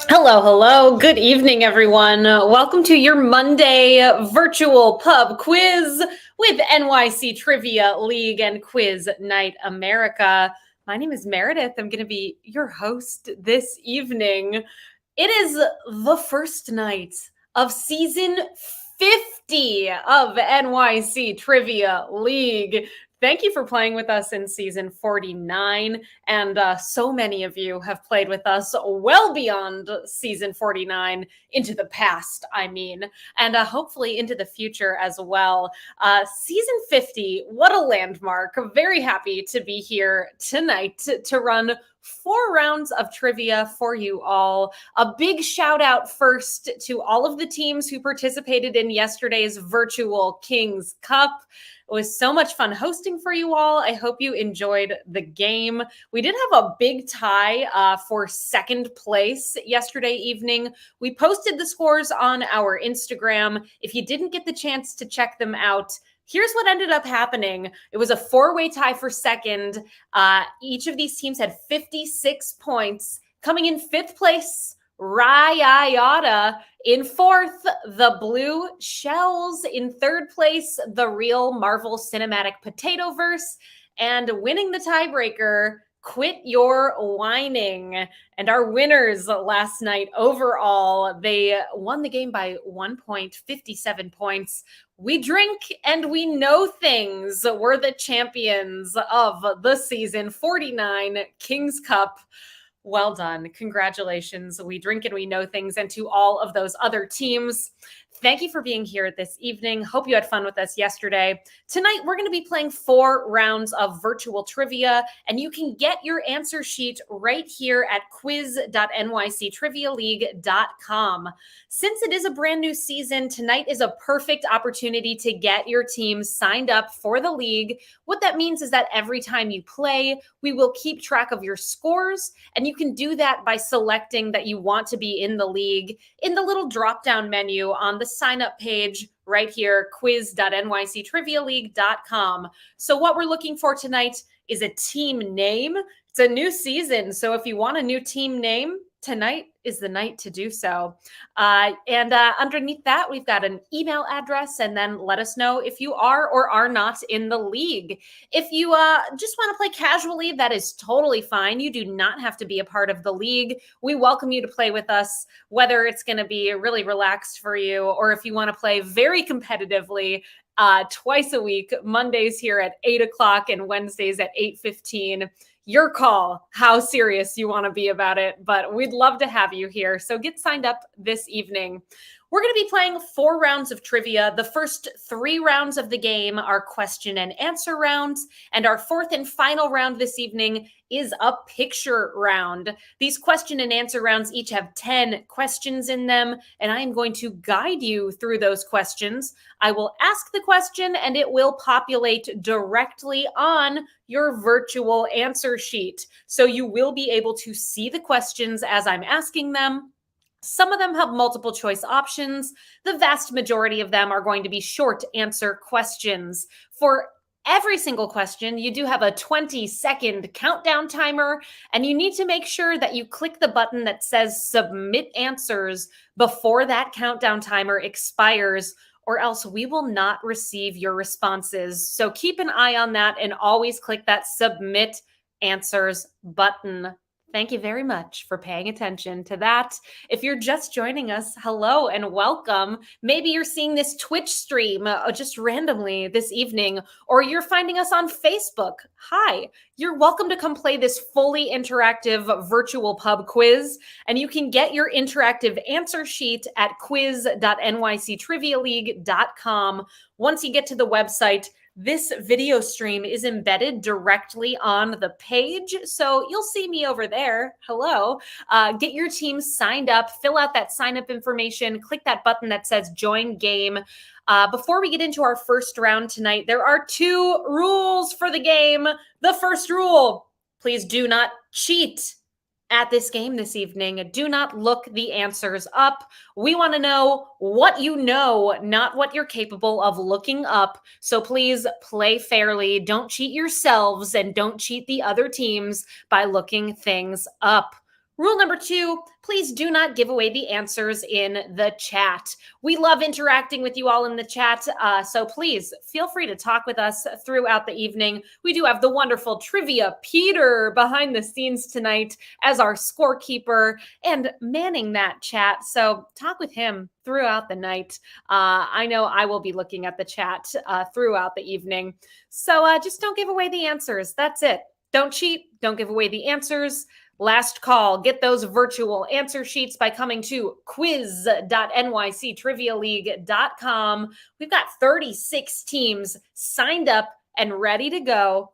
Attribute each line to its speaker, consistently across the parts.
Speaker 1: Hello. Good evening, everyone. Welcome to your Monday virtual pub quiz with NYC Trivia League and Quiz Night America. My name is Meredith. I'm going to be your host this evening. It is the first night of season 50 of NYC Trivia League. Thank you for playing with us in season 49. And so many of you have played with us well beyond season 49, into the past, and hopefully into the future as well. Season 50, what a landmark. Very happy to be here tonight to run 4 rounds of trivia for you all. A big shout out first to all of the teams who participated in yesterday's virtual King's Cup. It was so much fun hosting for you all. I hope you enjoyed the game. We did have a big tie for second place yesterday evening. We posted the scores on our Instagram. If you didn't get the chance to check them out, here's what ended up happening. It was a 4-way tie for second. Each of these teams had 56 points. Coming in 5th place, Rayada. In 4th, the Blue Shells. In 3rd place, the Real Marvel Cinematic Potatoverse. And winning the tiebreaker, Quit Your Whining. And our winners last night overall, they won the game by 1 point, 57 points. We drink and we know things. We're the champions of the season 49 King's Cup. Well done. Congratulations. We drink and we know things. And to all of those other teams, thank you for being here this evening. Hope you had fun with us yesterday. Tonight, we're going to be playing 4 rounds of virtual trivia, and you can get your answer sheet right here at quiz.nyctrivialeague.com. Since it is a brand new season, tonight is a perfect opportunity to get your team signed up for the league. What that means is that every time you play, we will keep track of your scores, and you can do that by selecting that you want to be in the league in the little drop-down menu on the sign-up page right here, quiz.nyctrivialeague.com. So what we're looking for tonight is a team name. It's a new season, so if you want a new team name, tonight is the night to do so. And underneath that, we've got an email address, and then let us know if you are or are not in the league. If you just want to play casually, that is totally fine. You do not have to be a part of the league. We welcome you to play with us, whether it's going to be really relaxed for you, or if you want to play very competitively, twice a week, Mondays here at 8 o'clock and Wednesdays at 8:15. Your call, how serious you want to be about it, but we'd love to have you here. So get signed up this evening. We're going to be playing 4 rounds of trivia. The first 3 rounds of the game are question and answer rounds, and our 4th and final round this evening is a picture round. These question and answer rounds each have 10 questions in them, and I am going to guide you through those questions. I will ask the question, and it will populate directly on your virtual answer sheet. So you will be able to see the questions as I'm asking them. Some of them have multiple choice options. The vast majority of them are going to be short answer questions. For every single question, you do have a 20-second countdown timer, and you need to make sure that you click the button that says submit answers before that countdown timer expires, or else we will not receive your responses. So keep an eye on that and always click that submit answers button. Thank you very much for paying attention to that. If you're just joining us, hello and welcome. Maybe you're seeing this Twitch stream just randomly this evening, or you're finding us on Facebook. Hi, you're welcome to come play this fully interactive virtual pub quiz, and you can get your interactive answer sheet at quiz.nyctrivialeague.com. Once you get to the website, this video stream is embedded directly on the page, so you'll see me over there. Hello. Get your team signed up, fill out that sign up information, click that button that says join game. Before we get into our first round tonight, there are 2 rules for the game. The first rule, please do not cheat At this game this evening, do not look the answers up. We want to know what you know, not what you're capable of looking up. So please play fairly. Don't cheat yourselves and don't cheat the other teams by looking things up. Rule number 2, please do not give away the answers in the chat. We love interacting with you all in the chat, so please feel free to talk with us throughout the evening. We do have the wonderful Trivia Peter behind the scenes tonight as our scorekeeper and manning that chat, so talk with him throughout the night. I know I will be looking at the chat throughout the evening, so just don't give away the answers. That's it. Don't cheat. Don't give away the answers. Last call. Get those virtual answer sheets by coming to quiz.nyctrivialeague.com. We've got 36 teams signed up and ready to go.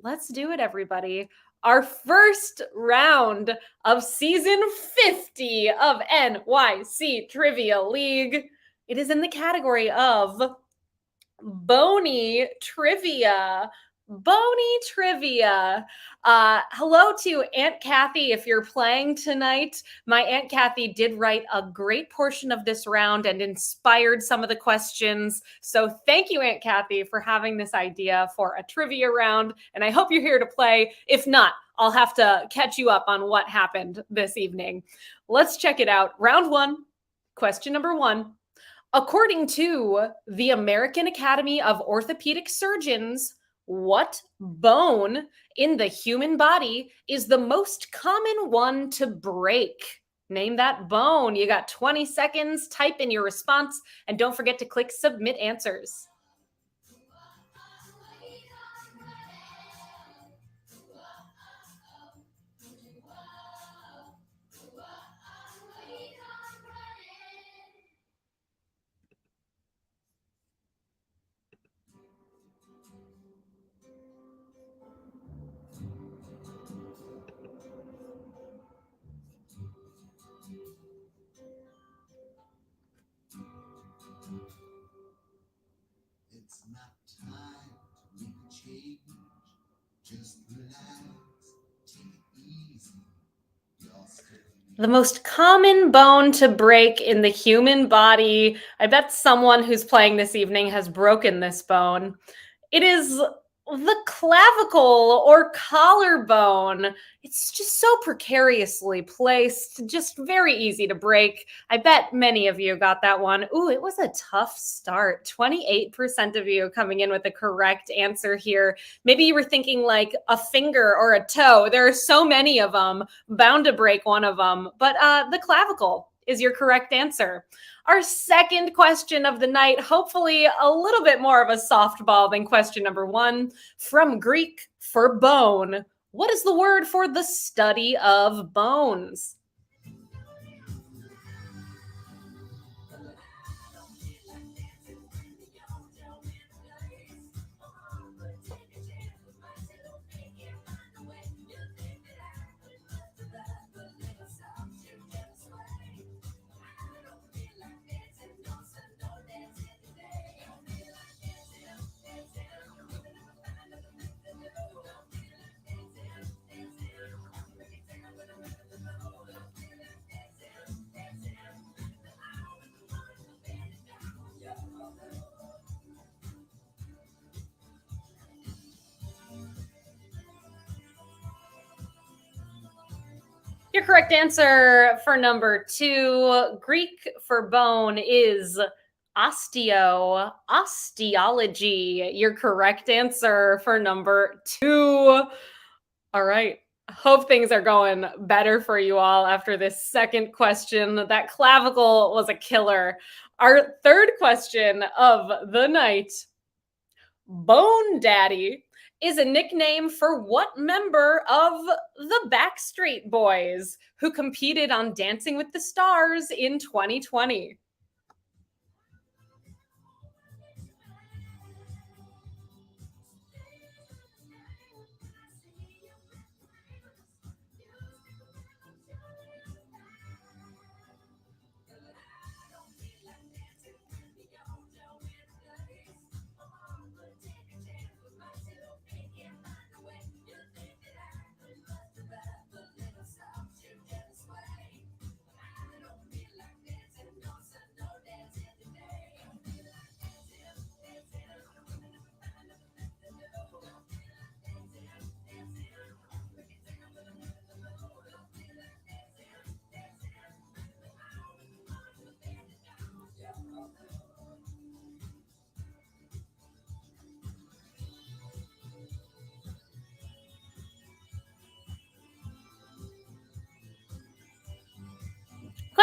Speaker 1: Let's do it, everybody. Our first round of season 50 of NYC Trivia League. It is in the category of Bony Trivia. Bony Trivia. Hello to Aunt Kathy if you're playing tonight. My Aunt Kathy did write a great portion of this round and inspired some of the questions. So thank you, Aunt Kathy, for having this idea for a trivia round. And I hope you're here to play. If not, I'll have to catch you up on what happened this evening. Let's check it out. Round 1, question number 1. According to the American Academy of Orthopedic Surgeons, what bone in the human body is the most common one to break? Name that bone. You got 20 seconds. Type in your response, and don't forget to click submit answers.
Speaker 2: It's not time to make a change. Just relax, take it easy.
Speaker 1: The most common bone to break in the human body. I bet someone who's playing this evening has broken this bone. It is the clavicle or collarbone. It's just so precariously placed, just very easy to break. I bet many of you got that one. Ooh, it was a tough start. 28% of you coming in with the correct answer here. Maybe you were thinking like a finger or a toe. There are so many of them, bound to break one of them. But the clavicle is your correct answer. Our second question of the night, hopefully a little bit more of a softball than question number 1. From Greek for bone, what is the word for the study of bones? Your correct answer for number 2, Greek for bone, is osteology. Your correct answer for number 2. All right. Hope things are going better for you all after this second question. That clavicle was a killer. Our third question of the night, Bone Daddy is a nickname for what member of the Backstreet Boys who competed on Dancing with the Stars in 2020?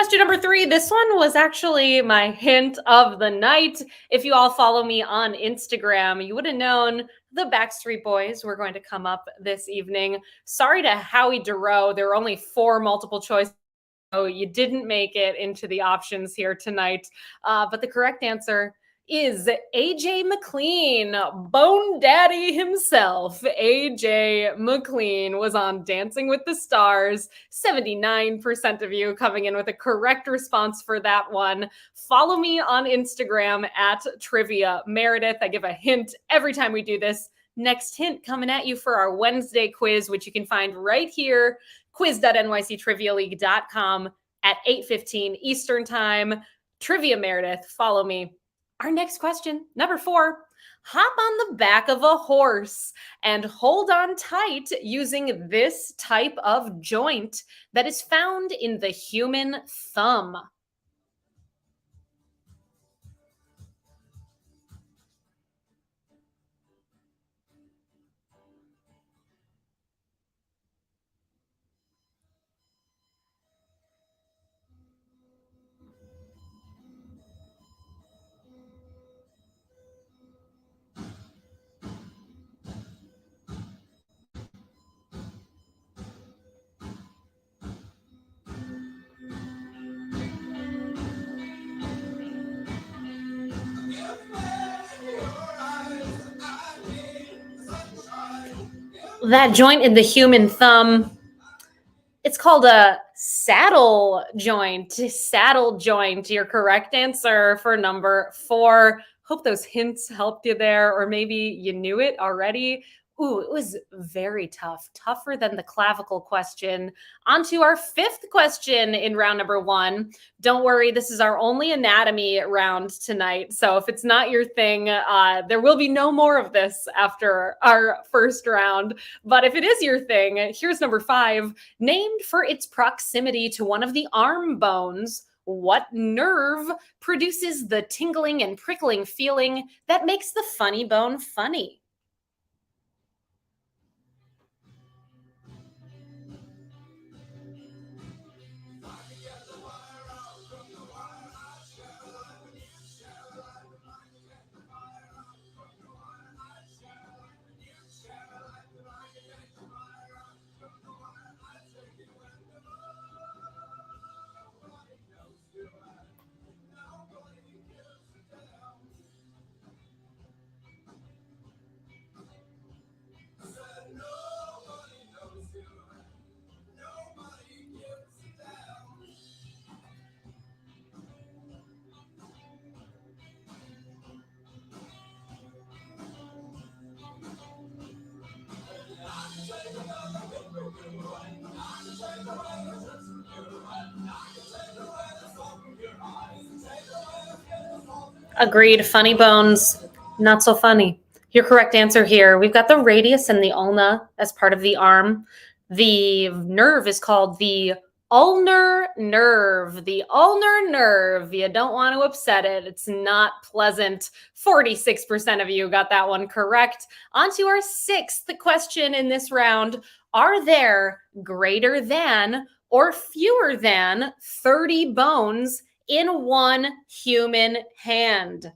Speaker 1: Question number 3. This one was actually my hint of the night. If you all follow me on Instagram, you would have known the Backstreet Boys were going to come up this evening. Sorry to Howie Duro. There were only 4 multiple choice. So you didn't make it into the options here tonight. But the correct answer is AJ McLean, Bone Daddy himself. AJ McLean was on Dancing with the Stars. 79% of you coming in with a correct response for that one. Follow me on Instagram at Trivia Meredith. I give a hint every time we do this. Next hint coming at you for our Wednesday quiz, which you can find right here, quiz.nyctrivialeague.com at 8:15 Eastern Time. Trivia Meredith, follow me. Our next question, number 4. Hop on the back of a horse and hold on tight using this type of joint that is found in the human thumb. That joint in the human thumb, it's called a saddle joint. Saddle joint, your correct answer for number 4. Hope those hints helped you there, or maybe you knew it already. Ooh, it was very tough, tougher than the clavicle question. On to our 5th question in round number 1. Don't worry, this is our only anatomy round tonight. So if it's not your thing, there will be no more of this after our first round. But if it is your thing, here's number 5. Named for its proximity to one of the arm bones, what nerve produces the tingling and prickling feeling that makes the funny bone funny? Agreed. Funny bones, not so funny. Your correct answer here. We've got the radius and the ulna as part of the arm. The nerve is called the ulnar nerve. The ulnar nerve. You don't want to upset it. It's not pleasant. 46% of you got that one correct. On to our 6th question in this round. Are there greater than or fewer than 30 bones in one human hand?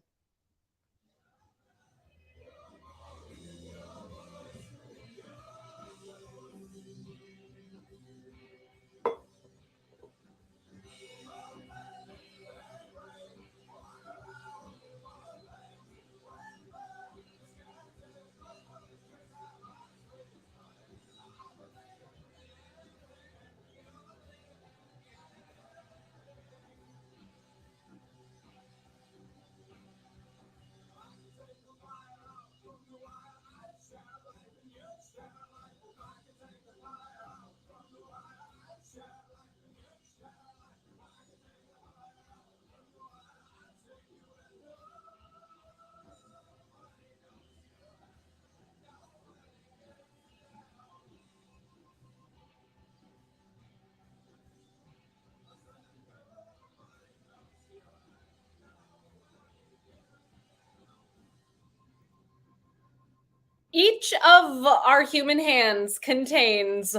Speaker 1: Each of our human hands contains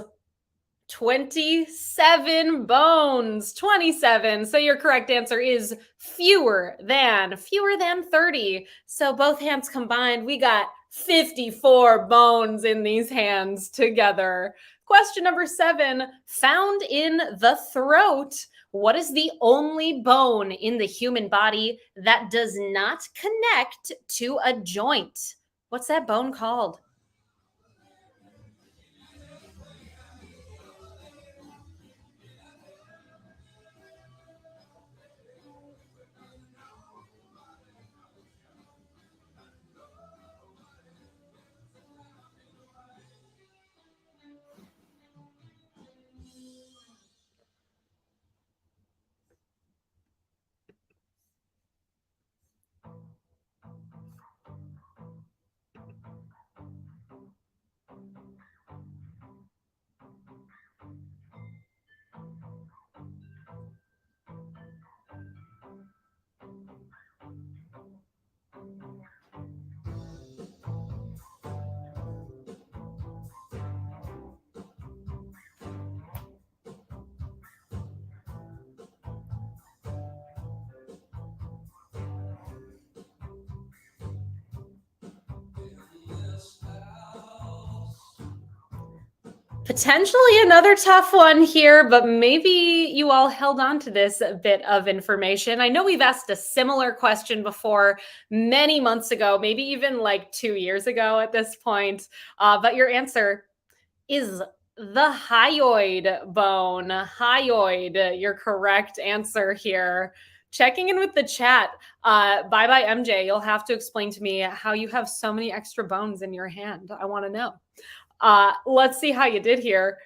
Speaker 1: 27 bones. 27. So your correct answer is fewer than 30. So both hands combined, we got 54 bones in these hands together. Question number 7, found in the throat. What is the only bone in the human body that does not connect to a joint? What's that bone called? Potentially another tough one here, but maybe you all held on to this bit of information. I know we've asked a similar question before many months ago, maybe even like 2 years ago at this point, but your answer is the hyoid bone. Hyoid, your correct answer here. Checking in with the chat. Bye MJ. You'll have to explain to me how you have so many extra bones in your hand. I want to know. Let's see how you did here.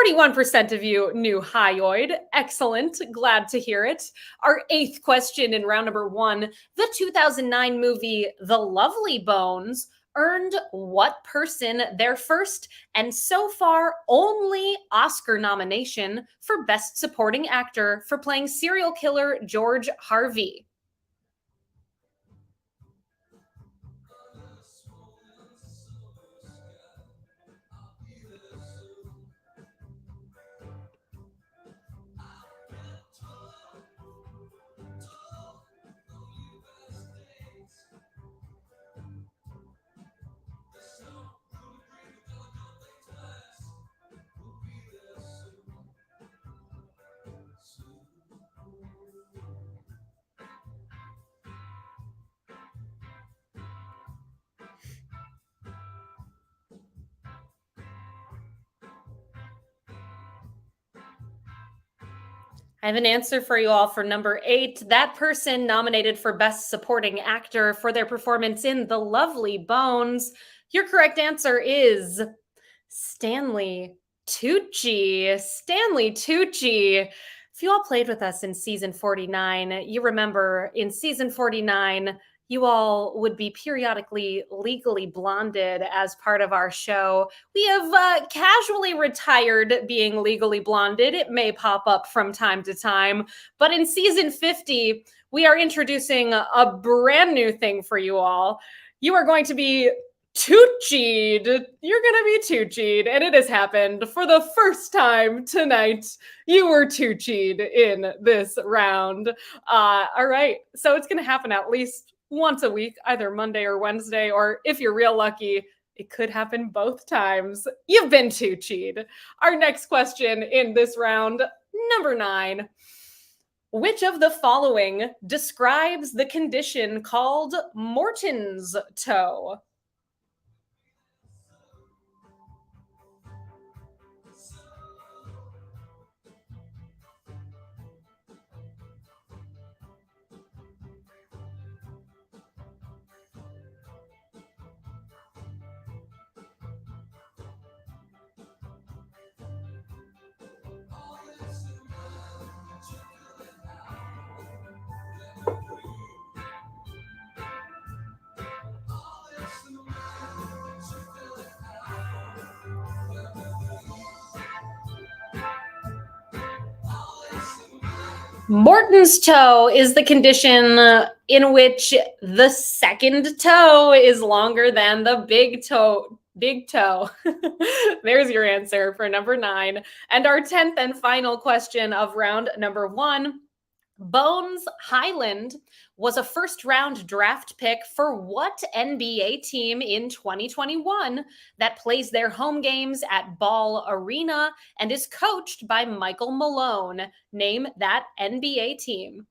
Speaker 1: 41% of you knew hyoid. Excellent. Glad to hear it. Our 8th question in round number 1. The 2009 movie The Lovely Bones earned what person their first and so far only Oscar nomination for Best Supporting Actor for playing serial killer George Harvey? I have an answer for you all for number 8. That person nominated for Best Supporting Actor for their performance in The Lovely Bones. Your correct answer is Stanley Tucci. Stanley Tucci. If you all played with us in season 49, you remember in season 49, you all would be periodically legally blonded as part of our show. We have casually retired being legally blonded. It may pop up from time to time, but in season 50, we are introducing a brand new thing for you all. You are going to be Tucci'd. You're gonna be Tucci'd, and it has happened for the first time tonight. You were Tucci'd in this round. All right, so it's gonna happen at least once a week, either Monday or Wednesday, or if you're real lucky, it could happen both times. You've been Tucci'd. Our next question in this round, number 9. Which of the following describes the condition called Morton's toe? Morton's toe is the condition in which the second toe is longer than the big toe. Big toe. There's your answer for number 9. And our 10th and final question of round number 1. Bones Highland was a first-round draft pick for what NBA team in 2021 that plays their home games at Ball Arena and is coached by Michael Malone? Name that NBA team.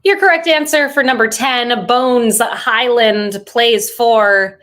Speaker 1: Your correct answer for number 10, Bones Highland plays for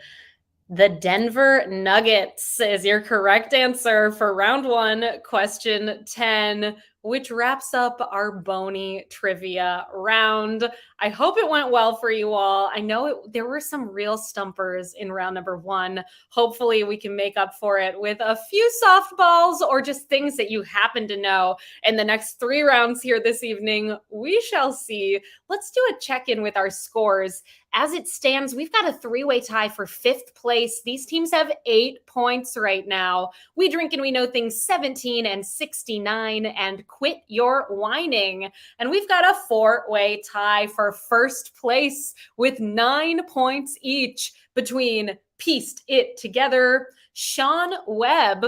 Speaker 1: the Denver Nuggets, is your correct answer for round 1, question 10, which wraps up our bony trivia round. I hope it went well for you all. I know there were some real stumpers in round number 1. Hopefully we can make up for it with a few softballs or just things that you happen to know in the next 3 rounds here this evening. We shall see. Let's do a check-in with our scores. As it stands, we've got a 3-way tie for 5th place. These teams have 8 points right now. We Drink and We Know Things 17 and 69, and Quit Your Whining. And we've got a 4-way tie for 1st place with 9 points each between Pieced It Together, Sean Webb.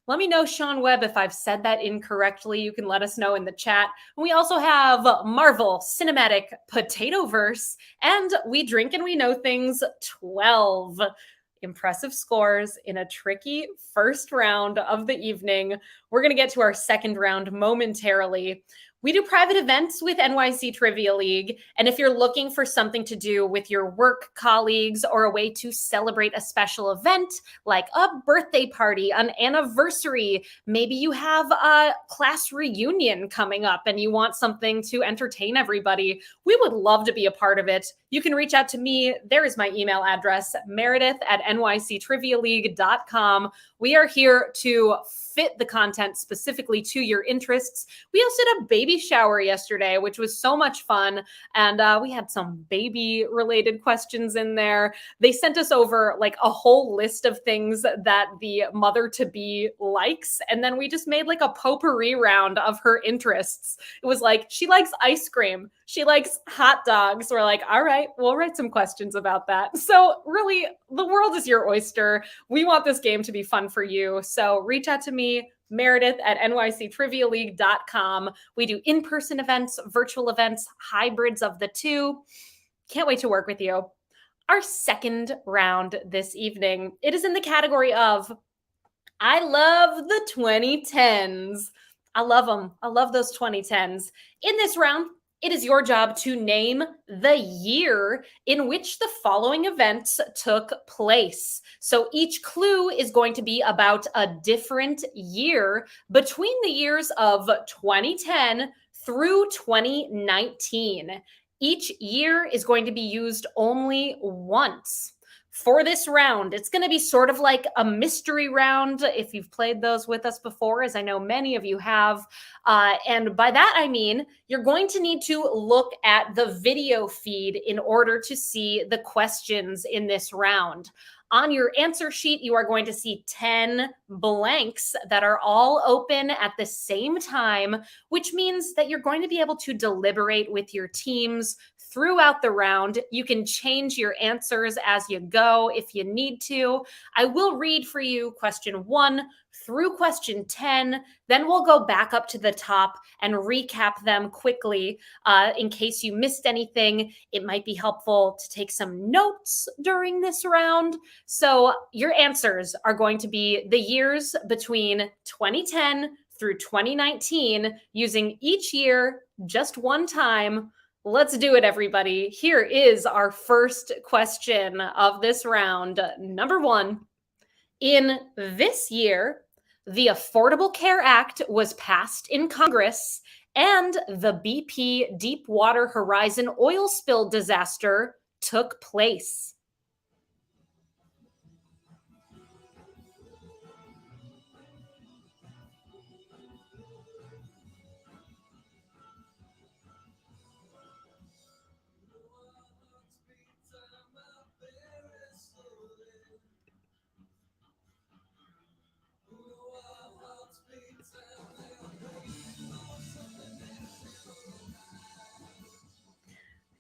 Speaker 1: Let me know, Sean Webb, if I've said that incorrectly. You can let us know in the chat. We also have Marvel Cinematic Potatoverse and We Drink and We Know Things 12. Impressive scores in a tricky first round of the evening. We're going to get to our second round momentarily. We do private events with NYC Trivia League, and if you're looking for something to do with your work colleagues or a way to celebrate a special event like a birthday party, an anniversary, maybe you have a class reunion coming up and you want something to entertain everybody, we would love to be a part of it. You can reach out to me. There is my email address, meredith@nyctrivialeague.com. We are here to fit the content specifically to your interests. We also did a baby shower yesterday, which was so much fun. And we had some baby related questions in there. They sent us over like a whole list of things that the mother to be likes. And then we just made like a potpourri round of her interests. It was like, she likes ice cream. She likes hot dogs. We're like, all right, we'll write some questions about that. So really, the world is your oyster. We want this game to be fun for you. So reach out to me, Meredith@nyctrivialeague.com. We do in-person events, virtual events, hybrids of the two. Can't wait to work with you. Our second round this evening, it is in the category of I love the 2010s. I love them. I love those 2010s. In this round, it is your job to name the year in which the following events took place. So each clue is going to be about a different year between the years of 2010 through 2019. Each year is going to be used only once. For this round, it's going to be sort of like a mystery round if you've played those with us before, as I know many of you have. And by that, I mean, you're going to need to look at the video feed in order to see the questions in this round. On your answer sheet, you are going to see 10 blanks that are all open at the same time, which means that you're going to be able to deliberate with your teams throughout the round. You can change your answers as you go if you need to. I will read for you question 1 through question 10. Then we'll go back up to the top and recap them quickly in case you missed anything. It might be helpful to take some notes during this round. So your answers are going to be the years between 2010 through 2019, using each year just one time. Let's do it, everybody. Here is our first question of this round. Number 1. In this year, the Affordable Care Act was passed in Congress, and the BP Deepwater Horizon oil spill disaster took place.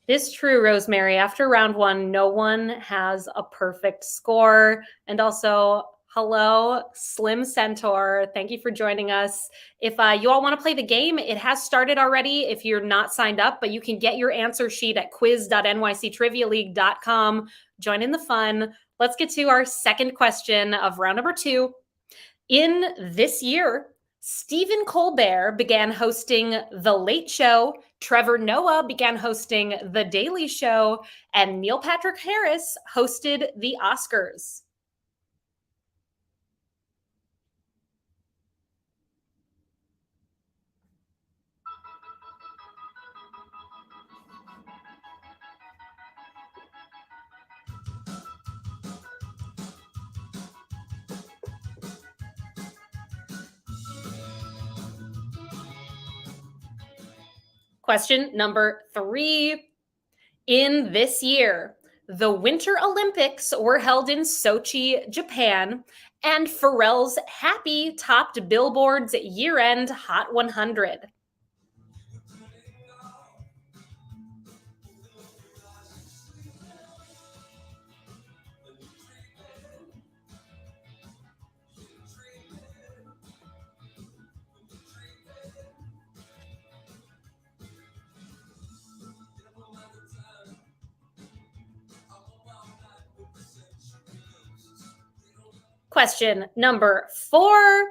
Speaker 1: It is true, Rosemary. After round one, no one has a perfect score. And also, hello, Slim Centaur. Thank you for joining us. If you all want to play the game, it has started already if you're not signed up, but you can get your answer sheet at quiz.nyctrivialeague.com. Join in the fun. Let's get to our second question of round number 2. In this year, Stephen Colbert began hosting The Late Show, Trevor Noah began hosting The Daily Show, and Neil Patrick Harris hosted the Oscars. Question number 3. In this year, the Winter Olympics were held in Sochi, Japan, and Pharrell's Happy topped Billboard's year-end Hot 100. Question number 4.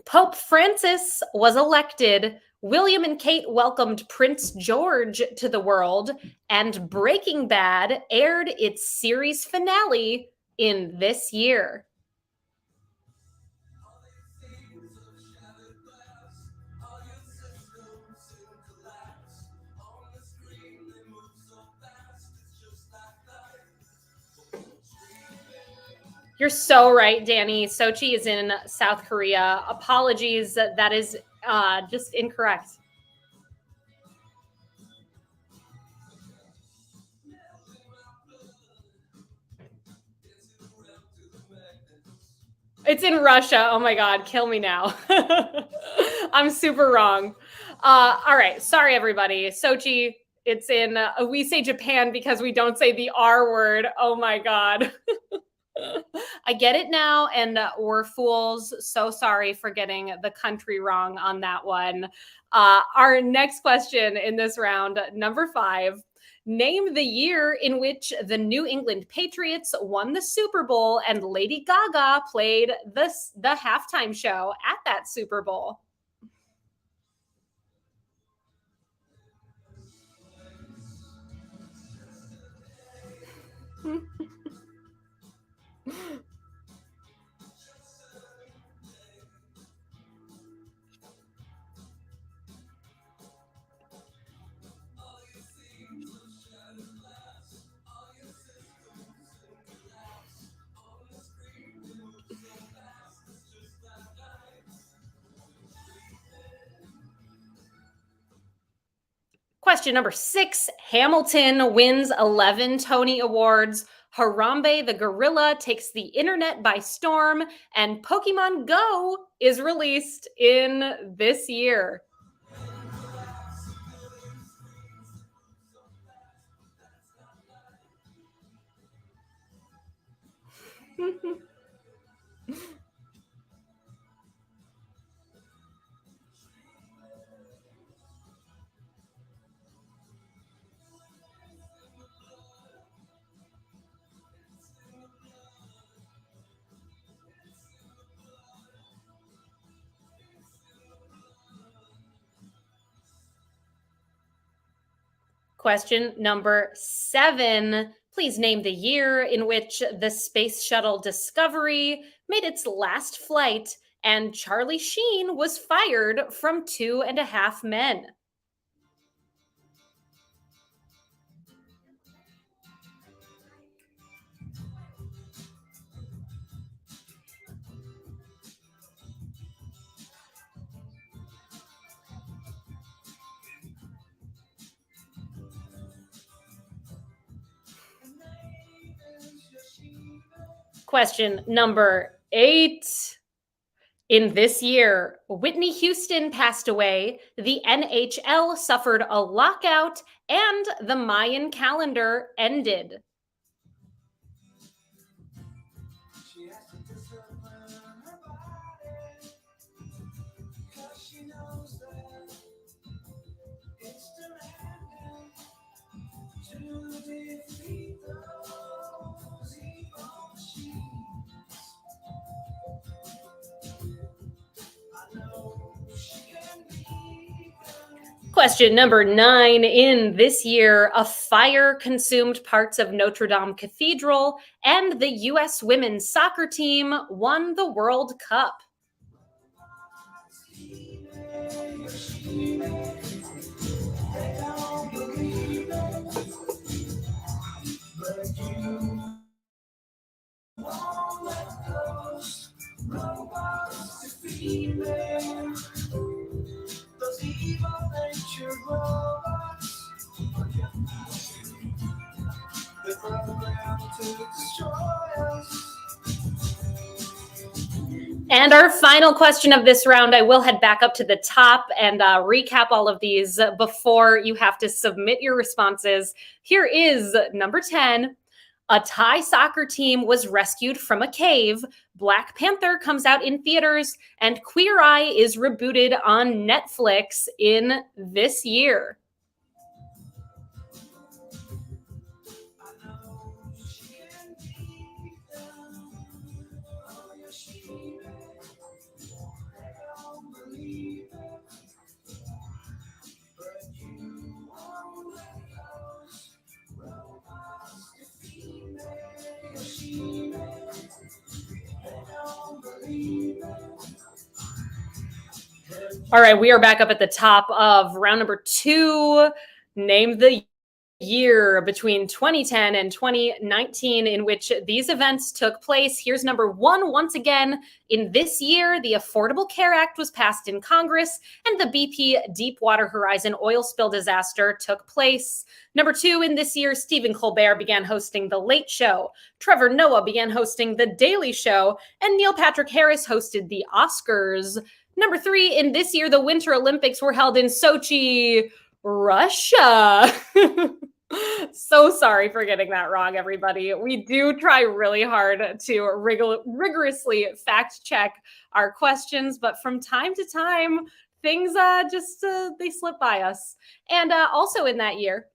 Speaker 1: Pope Francis was elected. William and Kate welcomed Prince George to the world, and Breaking Bad aired its series finale in this year. You're so right, Danny. Sochi is in South Korea. Apologies, that is just incorrect. It's in Russia. Oh my God, kill me now. I'm super wrong. All right, sorry everybody. Sochi, it's in, we say Japan because we don't say the R word. Oh my God. I get it now, and we're fools. So sorry for getting the country wrong on that one. Our next question in this round, number 5. Name the year in which the New England Patriots won the Super Bowl and Lady Gaga played the halftime show at that Super Bowl. Question number 6. Hamilton wins 11 Tony Awards. Harambe the Gorilla takes the internet by storm, and Pokemon Go is released in this year. Question number 7. Please name the year in which the Space Shuttle Discovery made its last flight and Charlie Sheen was fired from 2.5 Men. Question number 8. In this year, Whitney Houston passed away, the NHL suffered a lockout, and the Mayan calendar ended.
Speaker 2: She has to discipline her body, 'cause she knows that it's demanding to defeat those evil machines. I know she can be them.
Speaker 1: Question number 9. In this year, a fire consumed parts of Notre Dame Cathedral, and the U.S. women's soccer team won the World Cup.
Speaker 2: They don't believe it, but you won't let those robots defeat them. Those evil natured robots, they're programmed to destroy us.
Speaker 1: And our final question of this round, I will head back up to the top and recap all of these before you have to submit your responses. Here is number 10. A Thai soccer team was rescued from a cave. Black Panther comes out in theaters, and Queer Eye is rebooted on Netflix in this year.
Speaker 2: I know she can beat them. Oh, yeah, she may. They don't believe it, but you won't let those robots defeat me. Yeah, she may. They don't believe it.
Speaker 1: All right, we are back up at the top of round number 2. Name the year between 2010 and 2019 in which these events took place. Here's number 1 once again. In this year, the Affordable Care Act was passed in Congress, and the BP Deepwater Horizon oil spill disaster took place. Number 2, in this year, Stephen Colbert began hosting The Late Show. Trevor Noah began hosting The Daily Show, and Neil Patrick Harris hosted the Oscars. Number 3, in this year, the Winter Olympics were held in Sochi, Russia. So sorry for getting that wrong, everybody. We do try really hard to rigorously fact check our questions, but from time to time, things they slip by us. And also in that year,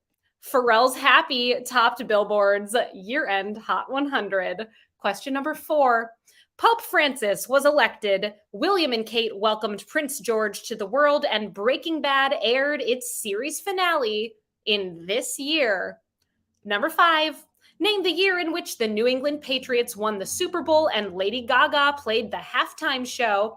Speaker 1: Pharrell's Happy topped Billboard's year-end Hot 100. Question number 4. Pope Francis was elected, William and Kate welcomed Prince George to the world, and Breaking Bad aired its series finale in this year. Number 5. Name the year in which the New England Patriots won the Super Bowl and Lady Gaga played the halftime show.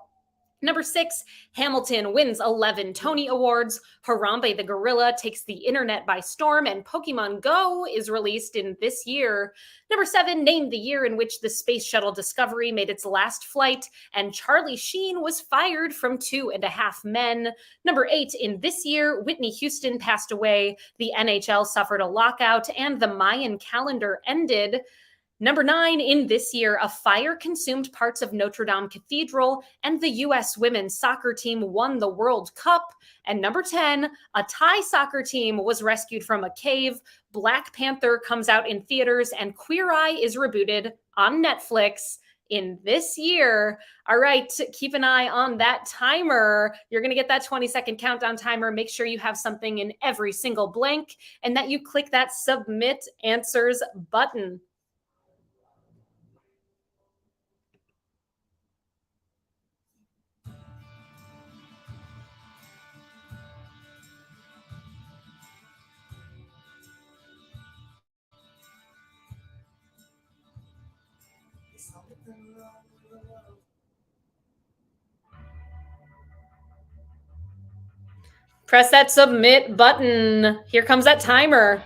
Speaker 1: Number 6, Hamilton wins 11 Tony Awards, Harambe the Gorilla takes the internet by storm, and Pokemon Go is released in this year. Number 7, name the year in which the Space Shuttle Discovery made its last flight, and Charlie Sheen was fired from 2.5 Men. Number 8, in this year, Whitney Houston passed away, the NHL suffered a lockout, and the Mayan calendar ended. Number 9, in this year, a fire consumed parts of Notre Dame Cathedral, and the U.S. women's soccer team won the World Cup. And number 10, a Thai soccer team was rescued from a cave. Black Panther comes out in theaters, and Queer Eye is rebooted on Netflix in this year. All right, keep an eye on that timer. You're going to get that 20-second countdown timer. Make sure you have something in every single blank and that you click that Submit Answers button.
Speaker 2: Something wrong with love.
Speaker 1: Press that submit button. Here comes that timer.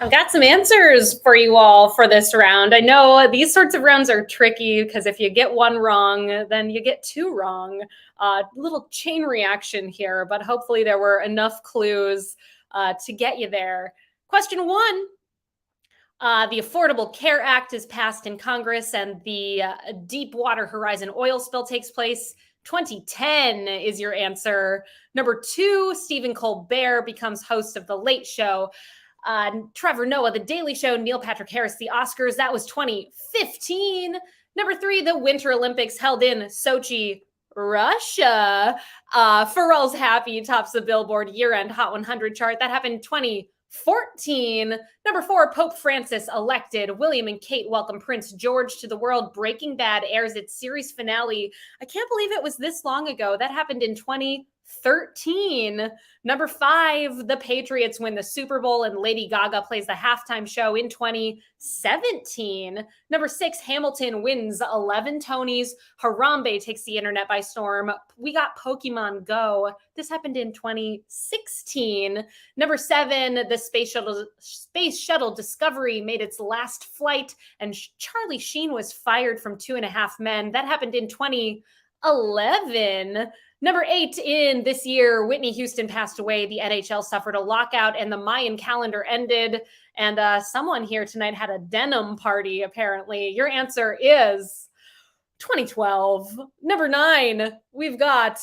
Speaker 1: I've got some answers for you all for this round. I know these sorts of rounds are tricky because if you get one wrong, then you get two wrong. Little chain reaction here, but hopefully there were enough clues to get you there. Question one. The Affordable Care Act is passed in Congress and the Deepwater Horizon oil spill takes place. 2010 is your answer. Number two, Stephen Colbert becomes host of The Late Show. Trevor Noah, The Daily Show, Neil Patrick Harris, the Oscars. That was 2015. Number three, the Winter Olympics held in Sochi, Russia. Pharrell's Happy tops the Billboard year-end Hot 100 chart. That happened 2014. Number four, Pope Francis elected. William and Kate welcome Prince George to the world. Breaking Bad airs its series finale. I can't believe it was this long ago. That happened in 2013. Number five, the Patriots win the Super Bowl and Lady Gaga plays the halftime show in 2017. Number six, Hamilton wins 11 Tonys. Harambe takes the internet by storm. We got Pokemon Go. This happened in 2016. Number seven, the Space Shuttle Discovery made its last flight and Charlie Sheen was fired from 2.5 Men. That happened in 2011. Number eight, in this year, Whitney Houston passed away. The NHL suffered a lockout and the Mayan calendar ended. And someone here tonight had a denim party, apparently. Your answer is 2012. Number nine, we've got,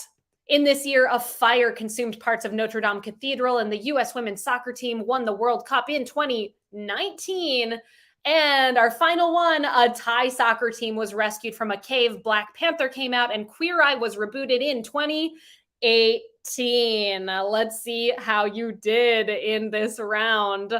Speaker 1: in this year, a fire consumed parts of Notre Dame Cathedral and the U.S. women's soccer team won the World Cup in 2019. And our final one, a Thai soccer team was rescued from a cave. Black Panther came out and Queer Eye was rebooted in 2018. Let's see how you did in this round.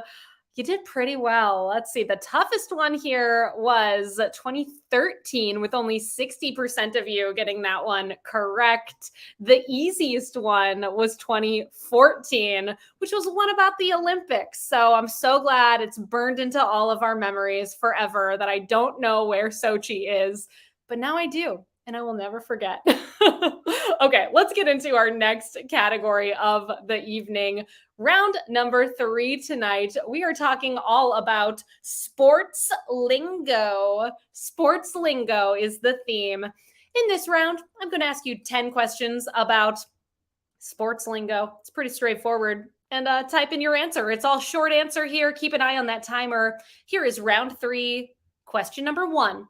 Speaker 1: You did pretty well. Let's see. The toughest one here was 2013 with only 60% of you getting that one correct. The easiest one was 2014, which was one about the Olympics. So I'm so glad it's burned into all of our memories forever that I don't know where Sochi is, but now I do. And I will never forget. Okay, let's get into our next category of the evening. Round number three tonight, we are talking all about sports lingo. Sports lingo is the theme. In this round, I'm going to ask you 10 questions about sports lingo. It's pretty straightforward. And type in your answer. It's all short answer here. Keep an eye on that timer. Here is round three. Question number one.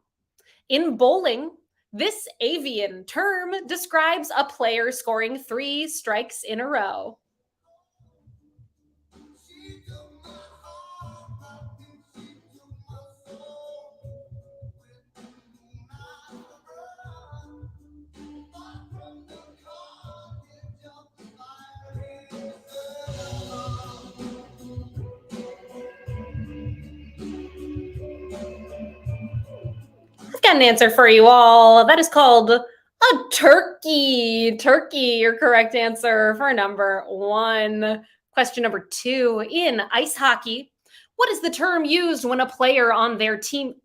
Speaker 1: In bowling, this avian term describes a player scoring 3 strikes in a row. I've got an answer for you all. That is called a turkey. Turkey, your correct answer for number one. Question number two. In ice hockey, what is the term used when a player on their team's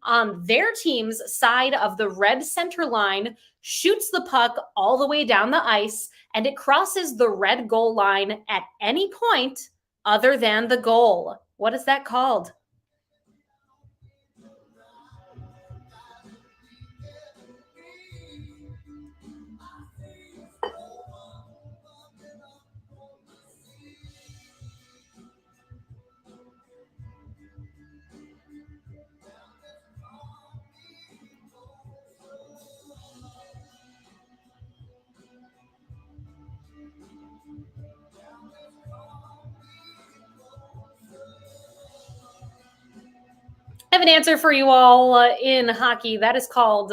Speaker 1: side of the red center line shoots the puck all the way down the ice and it crosses the red goal line at any point other than the goal? What is that called? have an answer for you all in hockey. That is called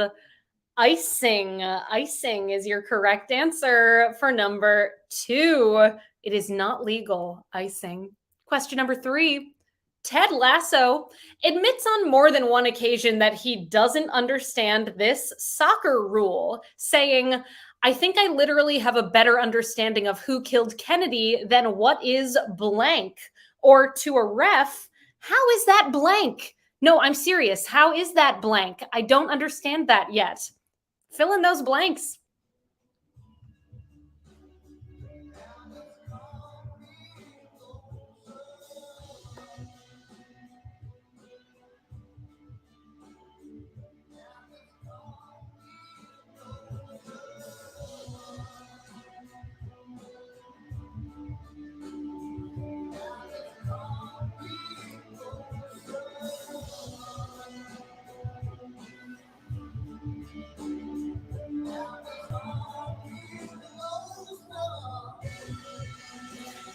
Speaker 1: icing. Icing is your correct answer for number 2. It is not legal, icing. Question number 3. Ted Lasso admits on more than one occasion that he doesn't understand this soccer rule, saying, I think I literally have a better understanding of who killed Kennedy than what is blank. Or to a ref, how is that blank? No, I'm serious. How is that blank? I don't understand that yet. Fill in those blanks.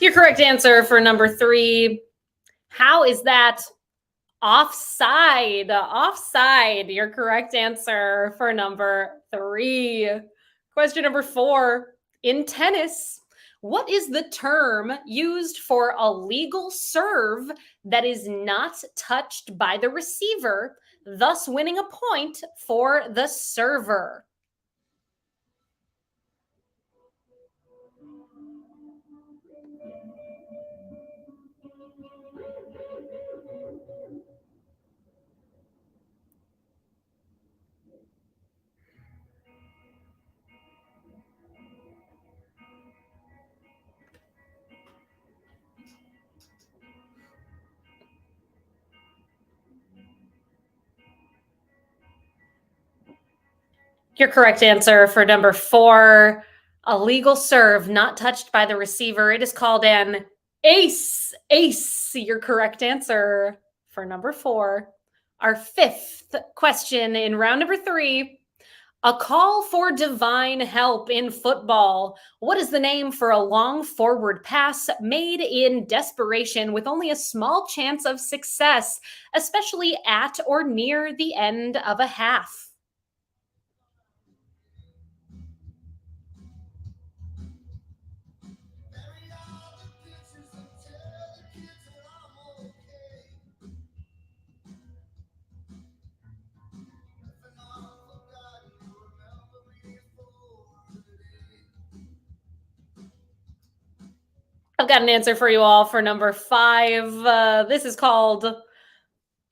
Speaker 1: Your correct answer for number 3. How is that offside? Offside. Your correct answer for number 3. Question number 4. In tennis, what is the term used for a legal serve that is not touched by the receiver, thus winning a point for the server? Your correct answer for number 4, a legal serve not touched by the receiver. It is called an ace. Ace. Your correct answer for number 4. Our 5th question in round number 3. A call for divine help in football. What is the name for a long forward pass made in desperation with only a small chance of success, especially at or near the end of a half? I've got an answer for you all for number 5. This is called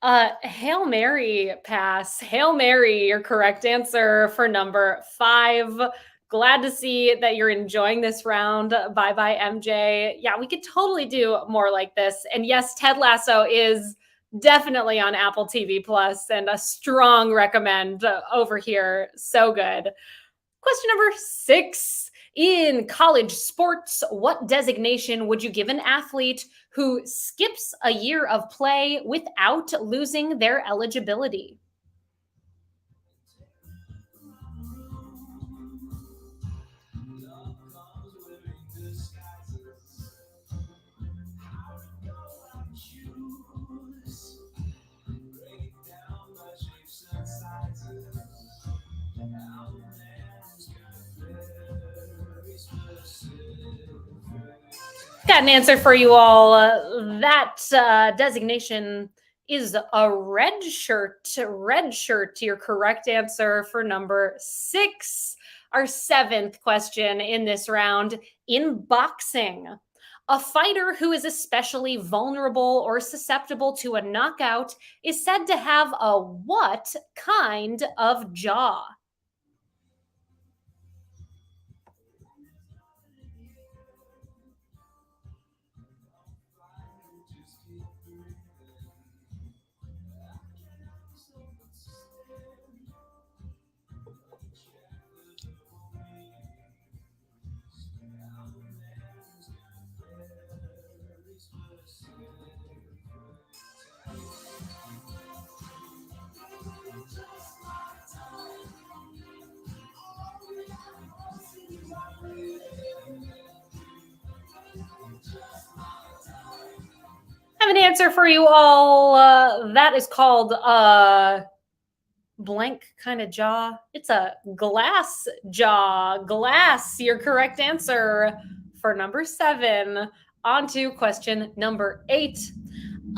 Speaker 1: Hail Mary pass. Hail Mary, your correct answer for number 5. Glad to see that you're enjoying this round. Bye bye, MJ. Yeah, we could totally do more like this. And yes, Ted Lasso is definitely on Apple TV Plus and a strong recommend over here. So good. Question number 6. In college sports, what designation would you give an athlete who skips a year of play without losing their eligibility? Got an answer for you all. That designation is a red shirt. Red shirt, your correct answer for number 6. Our 7th question in this round. In boxing, a fighter who is especially vulnerable or susceptible to a knockout is said to have a what kind of jaw? answer for you all. That is called blank kind of jaw. It's a glass jaw. Glass, your correct answer for number 7. On to question number 8.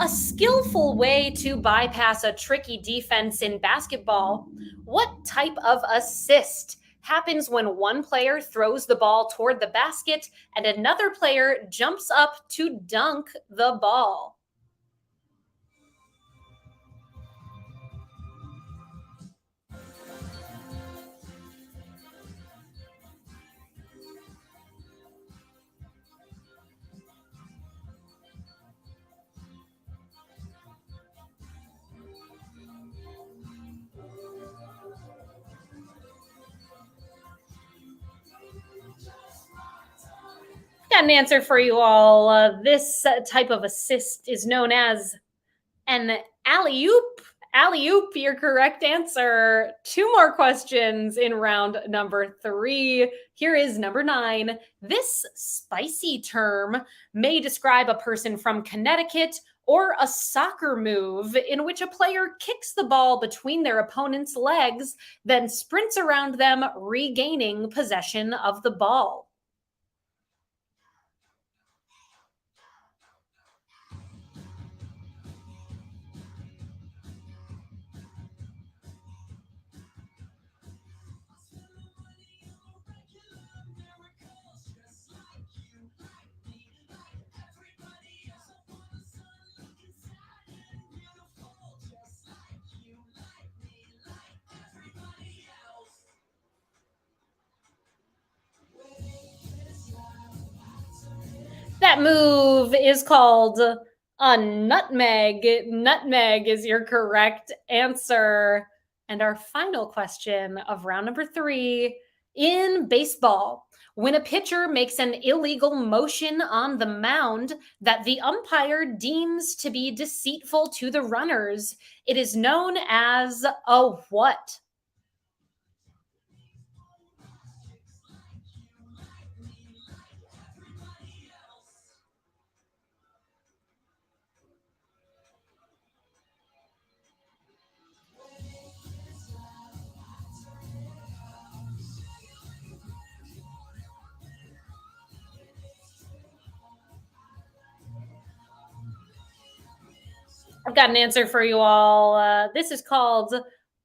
Speaker 1: A skillful way to bypass a tricky defense in basketball. What type of assist happens when one player throws the ball toward the basket and another player jumps up to dunk the ball? Got an answer for you all. This type of assist is known as an alley-oop. Alley-oop, your correct answer. 2 more questions in round number 3. Here is number 9. This spicy term may describe a person from Connecticut or a soccer move in which a player kicks the ball between their opponent's legs, then sprints around them, regaining possession of the ball. That move is called a nutmeg. Nutmeg is your correct answer. And our final question of round number 3. In baseball, when a pitcher makes an illegal motion on the mound that the umpire deems to be deceitful to the runners, it is known as a what? I've got an answer for you all. This is called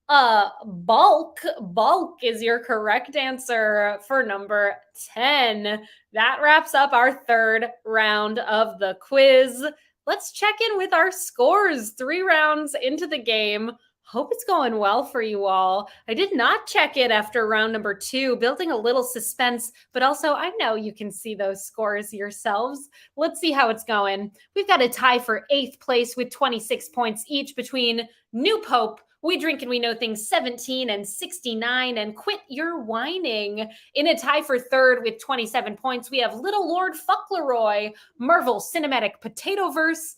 Speaker 1: bulk. Bulk is your correct answer for number 10. That wraps up our 3rd round of the quiz. Let's check in with our scores. 3 rounds into the game. Hope it's going well for you all. I did not check it after round number 2, building a little suspense, but also I know you can see those scores yourselves. Let's see how it's going. We've got a tie for 8th place with 26 points each between New Pope, We Drink and We Know Things 17 and 69, and Quit Your Whining. In a tie for 3rd with 27 points, we have Little Lord Fuckleroy, Marvel Cinematic Potatoverse,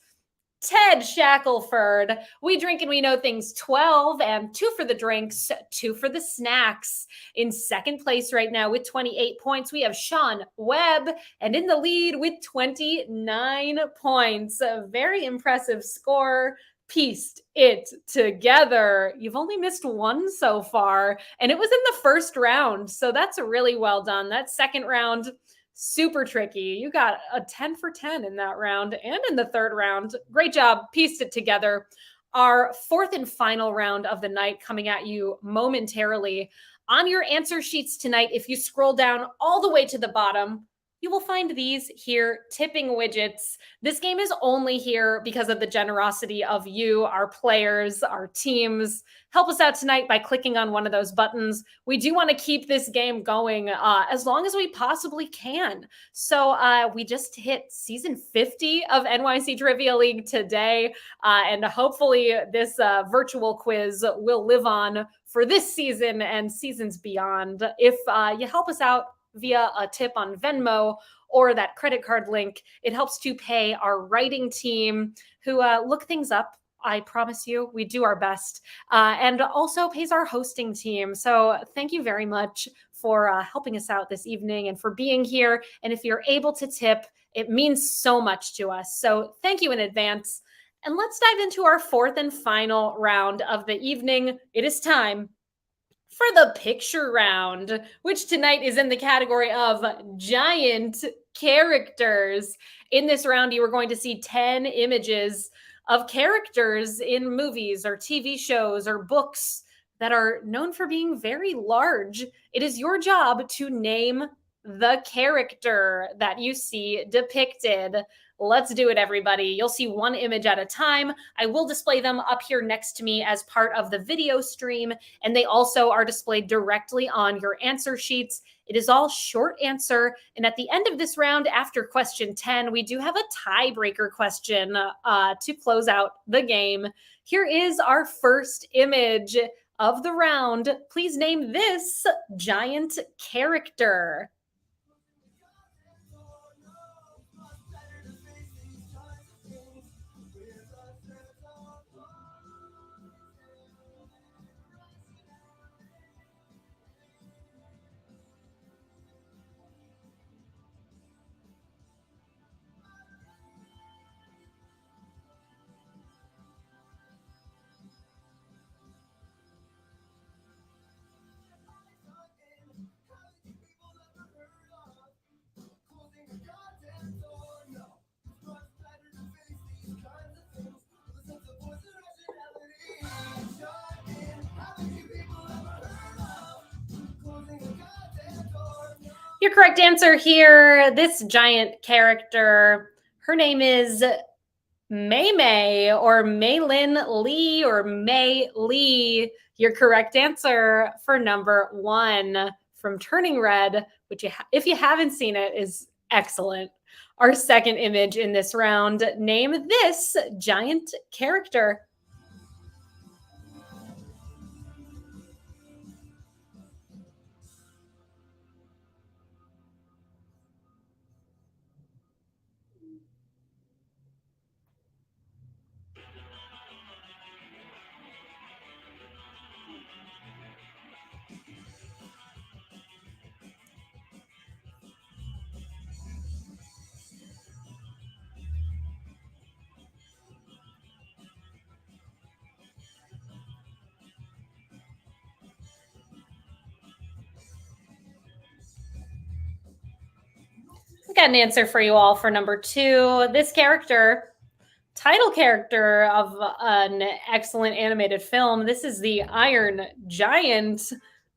Speaker 1: Ted Shackelford. We Drink and We Know Things 12, and 2 for the drinks, 2 for the snacks. In 2nd place right now with 28 points, we have Sean Webb, and in the lead with 29 points. A very impressive score. Pieced it together. You've only missed 1 so far, and it was in the 1st round, so that's really well done. That 2nd round, super tricky. You got a 10 for 10 in that round and in the 3rd round. Great job. Pieced it together. Our 4th and final round of the night coming at you momentarily. On your answer sheets tonight, if you scroll down all the way to the bottom, you will find these here tipping widgets. This game is only here because of the generosity of you, our players, our teams. Help us out tonight by clicking on one of those buttons. We do want to keep this game going as long as we possibly can. So we just hit season 50 of NYC Trivia League today. And hopefully this virtual quiz will live on for this season and seasons beyond. If you help us out via a tip on Venmo or that credit card link, it helps to pay our writing team who look things up. I promise you, we do our best, and also pays our hosting team. So thank you very much for helping us out this evening and for being here. And if you're able to tip, it means so much to us. So thank you in advance. And let's dive into our fourth and final round of the evening. It is time for the picture round, which tonight is in the category of giant characters. In this round, you are going to see 10 images of characters in movies or TV shows or books that are known for being very large. It is your job to name the character that you see depicted. Let's do it, everybody. You'll see one image at a time. I will display them up here next to me as part of the video stream, and they also are displayed directly on your answer sheets. It is all short answer. And at the end of this round, after question 10, we do have a tiebreaker question to close out the game. Here is our first image of the round. Please name this giant character. Your correct answer here, this giant character, her name is Mei Mei or Maylin Lee or Mei Lee. Your correct answer for number 1 from Turning Red, which if you haven't seen it, is excellent. Our second image in this round, name this giant character. I've got an answer for you all for number 2. This character, title character of an excellent animated film. This is the Iron Giant.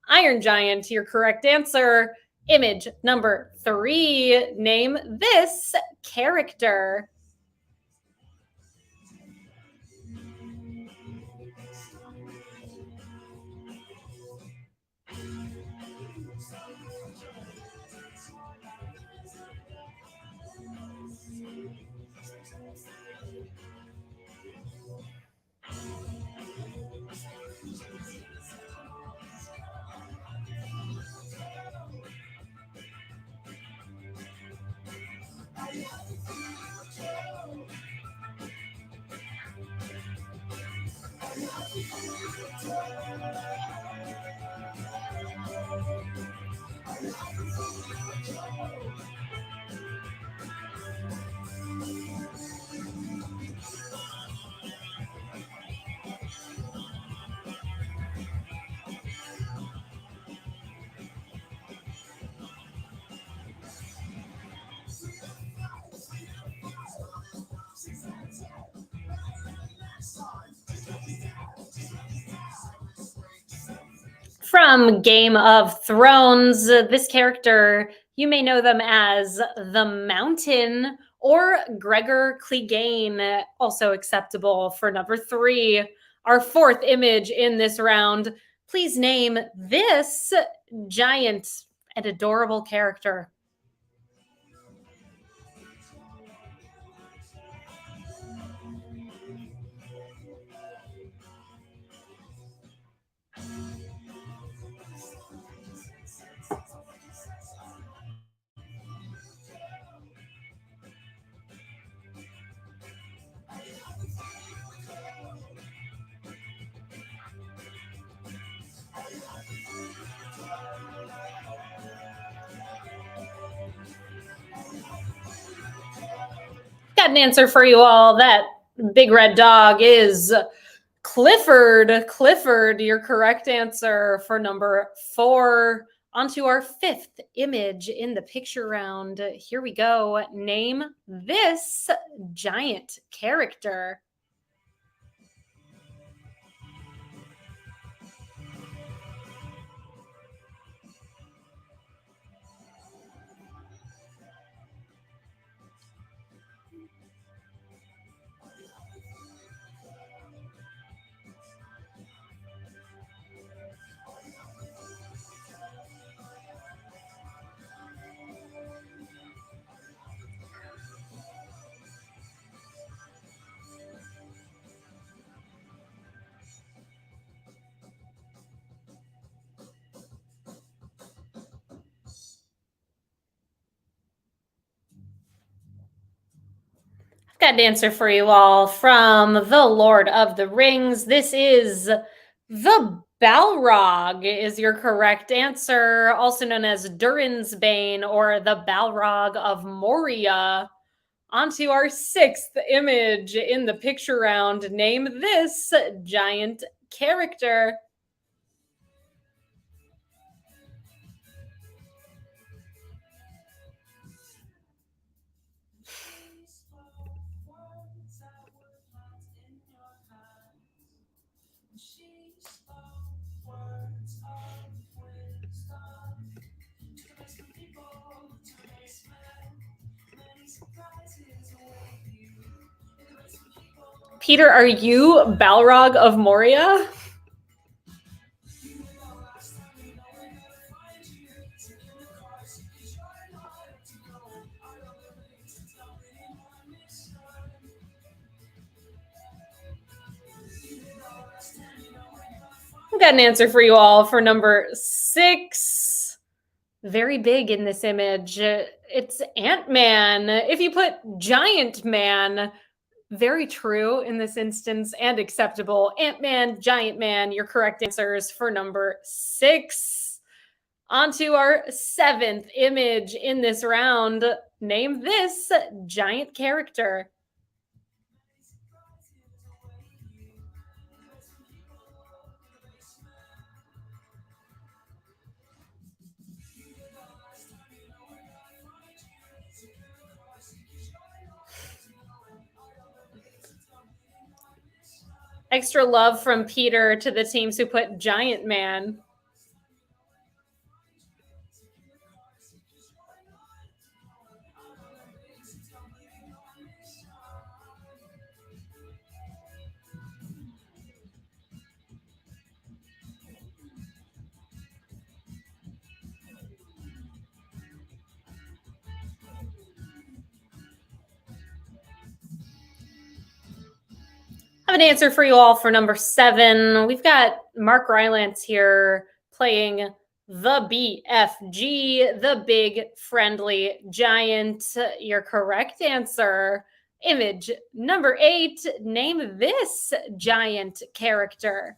Speaker 1: Iron Giant, your correct answer. Image number 3. Name this character. From Game of Thrones, this character, you may know them as the Mountain or Gregor Clegane, also acceptable for number 3. Our fourth image in this round, please name this giant and adorable character. Got an answer for you all that Big red dog is Clifford. Clifford, your correct answer for number 4. On to our 5th image in the picture round. Here we go. Name this giant character. I've got an answer for you all from The Lord of the Rings. This is the Balrog is your correct answer, also known as Durin's Bane or the Balrog of Moria. On to our 6th image in the picture round. Name this giant character. Peter, are you Balrog of Moria? I've got an answer for you all for number 6. Very big in this image. It's Ant-Man. If you put Giant Man, very true in this instance and acceptable. Ant-Man, Giant Man, your correct answers for number 6. On to our 7th image in this round. Name this giant character. Extra love from Peter to the teams who put Giant Man. I have an answer for you all for number 7. We've got Mark Rylance here playing the BFG, the big friendly giant. Your correct answer. Image number 8. Name this giant character.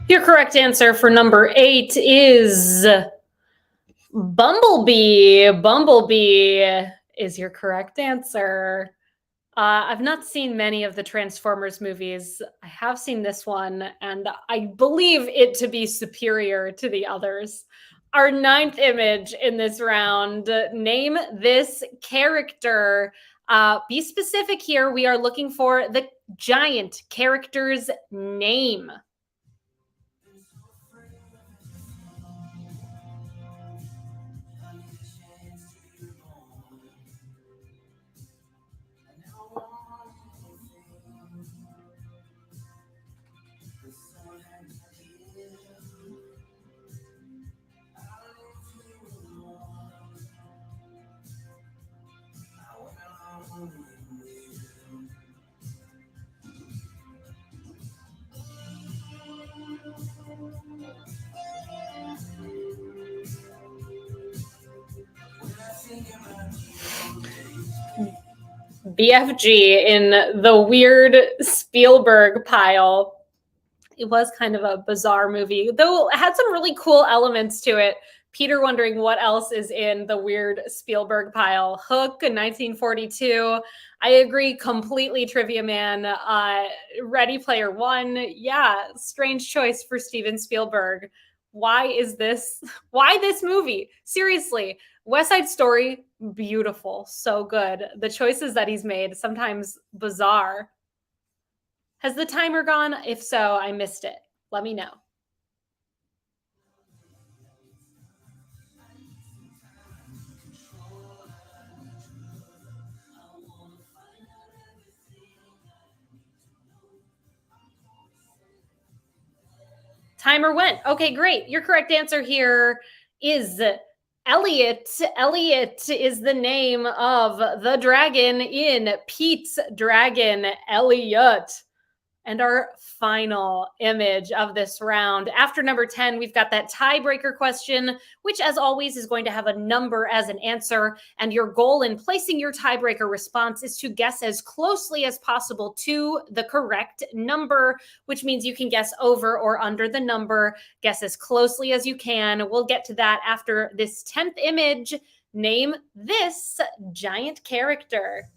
Speaker 1: Your correct answer for number 8 is Bumblebee. Bumblebee is your correct answer. I've not seen many of the Transformers movies. I have seen this one, and I believe it to be superior to the others. Our 9th image in this round. Name this character. Be specific here. We are looking for the giant character's name. BFG in the weird Spielberg pile. It was kind of a bizarre movie, though it had some really cool elements to it. Peter wondering what else is in the weird Spielberg pile. Hook in 1942. I agree completely, Trivia Man. Ready Player One. Yeah, strange choice for Steven Spielberg. Why this movie? Seriously, West Side Story, beautiful, so good. The choices that he's made, sometimes bizarre. Has the timer gone? If so, I missed it. Let me know. Timer went. Okay, great. Your correct answer here is Elliot. Elliot is the name of the dragon in Pete's Dragon, Elliot. And our final image of this round. After number 10, we've got that tiebreaker question, which as always is going to have a number as an answer. And your goal in placing your tiebreaker response is to guess as closely as possible to the correct number, which means you can guess over or under the number. Guess as closely as you can. We'll get to that after this 10th image. Name this giant character.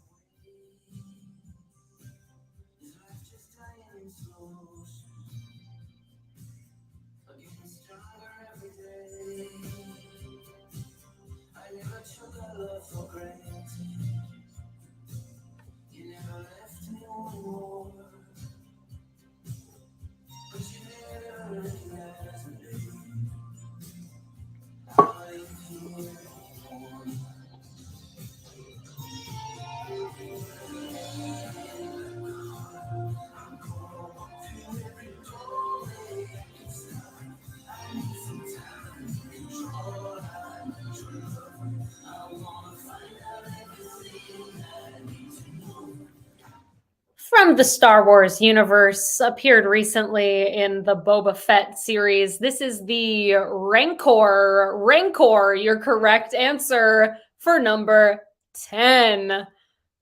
Speaker 1: From the Star Wars universe, appeared recently in the Boba Fett series. This is the Rancor. Rancor, your correct answer for number 10.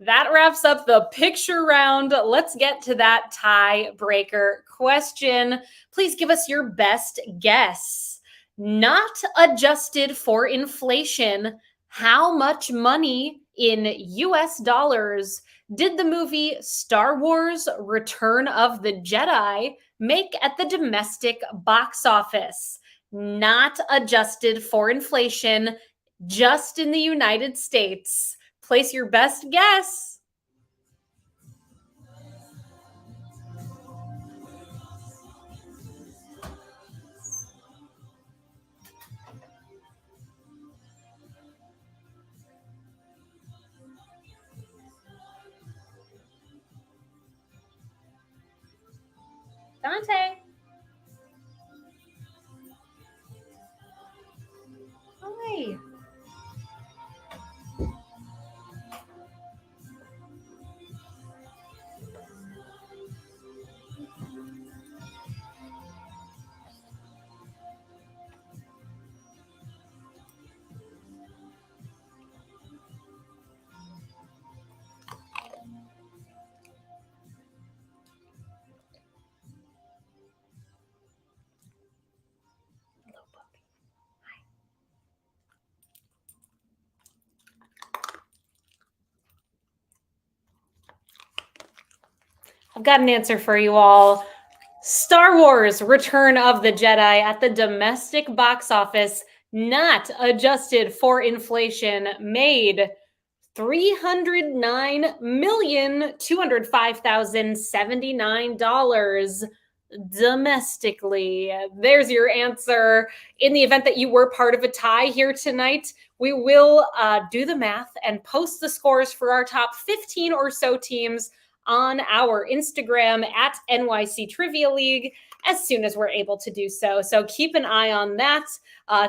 Speaker 1: That wraps up the picture round. Let's get to that tiebreaker question. Please give us your best guess. Not adjusted for inflation, how much money in US dollars did the movie Star Wars Return of the Jedi make at the domestic box office? Not adjusted for inflation, just in the United States. Place your best guess. Dante. Hi. I've got an answer for you all. Star Wars Return of the Jedi at the domestic box office, not adjusted for inflation, made $309,205,079 domestically. There's your answer. In the event that you were part of a tie here tonight, we will do the math and post the scores for our top 15 or so teams on our Instagram at NYC Trivia League as soon as we're able to do so. So keep an eye on that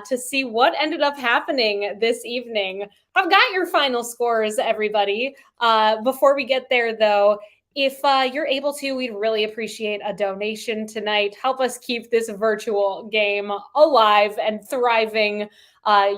Speaker 1: to see what ended up happening this evening. I've got your final scores, everybody. Before we get there, though, If you're able to, we'd really appreciate a donation tonight. Help us keep this virtual game alive and thriving.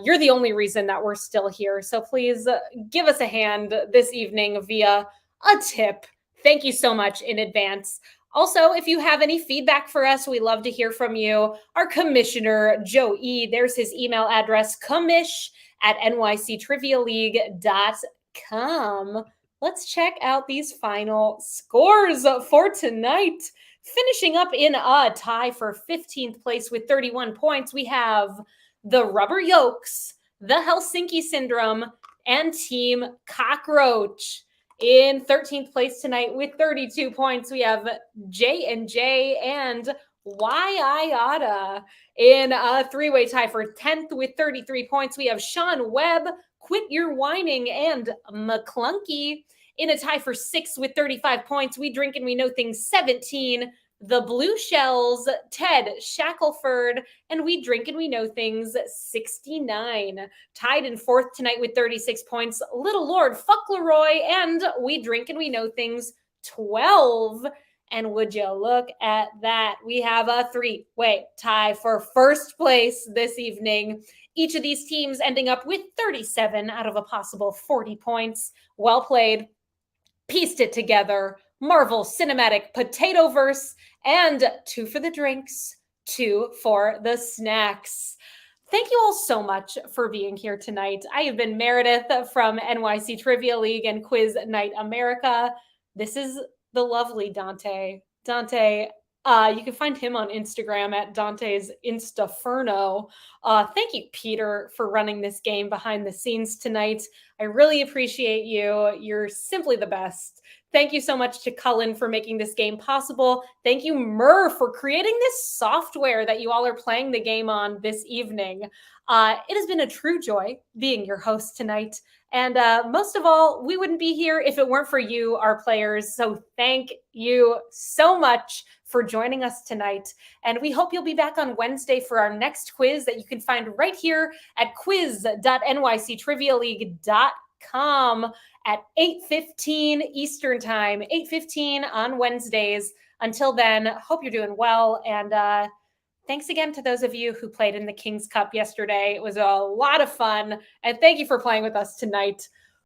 Speaker 1: You're the only reason that we're still here. So please give us a hand this evening via a tip. Thank you so much in advance. Also, if you have any feedback for us, we love to hear from you. Our commissioner, Joe E., there's his email address, commish@nyctrivialeague.com. Let's check out these final scores for tonight. Finishing up in a tie for 15th place with 31 points, we have the Rubber Yolks, the Helsinki Syndrome, and Team Cockroach. In 13th place tonight with 32 points, we have J&J and Iota. In a three-way tie for 10th with 33 points, we have Sean Webb, Quit Your Whining, and McClunky. In a tie for 6th with 35 points, We Drink and We Know Things 17, the Blue Shells, Ted Shackelford, and We Drink and We Know Things 69. Tied in 4th tonight with 36 points, Little Lord Fuckleroy, and We Drink and We Know Things 12. And would you look at that? We have a three-way tie for first place this evening. Each of these teams ending up with 37 out of a possible 40 points. Well played. Pieced it together. Marvel Cinematic Potatoverse, and 2 for the drinks, 2 for the snacks. Thank you all so much for being here tonight. I have been Meredith from NYC Trivia League and Quiz Night America. This is the lovely Dante. Dante, you can find him on Instagram at Dante's Instaferno. Thank you, Peter, for running this game behind the scenes tonight. I really appreciate you. You're simply the best. Thank you so much to Cullen for making this game possible. Thank you, Murr, for creating this software that you all are playing the game on this evening. It has been a true joy being your host tonight. And most of all, we wouldn't be here if it weren't for you, our players. So thank you so much for joining us tonight. And we hope you'll be back on Wednesday for our next quiz that you can find right here at quiz.nyctrivialeague.com at 8:15 Eastern Time, 8:15 on Wednesdays. Until then, hope you're doing well. And thanks again to those of you who played in the King's Cup yesterday. It was a lot of fun. And thank you for playing with us tonight.